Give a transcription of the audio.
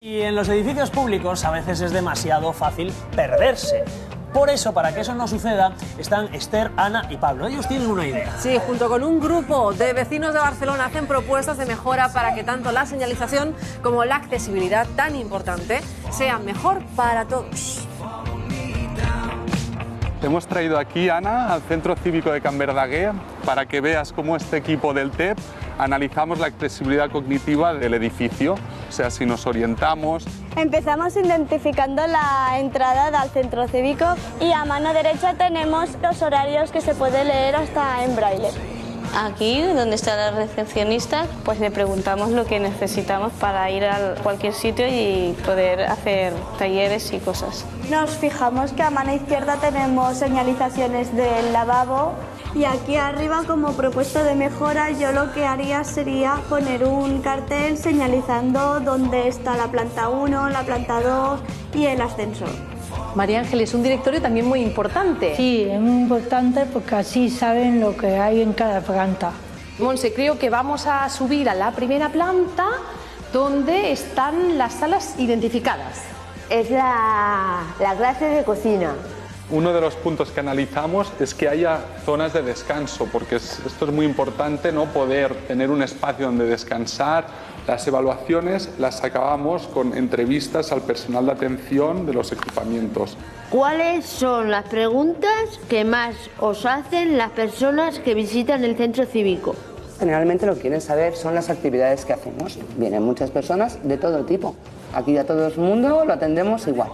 Y en los edificios públicos a veces es demasiado fácil perderse. Por eso, para que eso no suceda, están Esther, Ana y Pablo. Ellos tienen una idea. Sí, junto con un grupo de vecinos de Barcelona hacen propuestas de mejora para que tanto la señalización como la accesibilidad, tan importante, sea mejor para todos. Te hemos traído aquí, Ana, al Centro Cívico de Can Verdaguer para que veas cómo este equipo del TEP analizamos la accesibilidad cognitiva del edificio. O sea, si nos orientamos. Empezamos identificando la entrada del centro cívico y a mano derecha tenemos los horarios que se puede leer hasta en braille. Aquí, donde está la recepcionista, pues le preguntamos lo que necesitamos para ir a cualquier sitio y poder hacer talleres y cosas. Nos fijamos que a mano izquierda tenemos señalizaciones del lavabo y aquí arriba, como propuesta de mejora, yo lo que haría sería poner un cartel señalizando dónde está la planta 1, la planta 2 y el ascensor. María Ángeles, un directorio también muy importante. Sí, es muy importante porque así saben lo que hay en cada planta. Monse, creo que vamos a subir a la primera planta donde están las salas identificadas. Es la clase de cocina. Uno de los puntos que analizamos es que haya zonas de descanso, porque esto es muy importante, ¿no? Poder tener un espacio donde descansar. Las evaluaciones las acabamos con entrevistas al personal de atención de los equipamientos. ¿Cuáles son las preguntas que más os hacen las personas que visitan el centro cívico? Generalmente lo que quieren saber son las actividades que hacemos. Vienen muchas personas de todo tipo. Aquí a todo el mundo lo atendemos igual.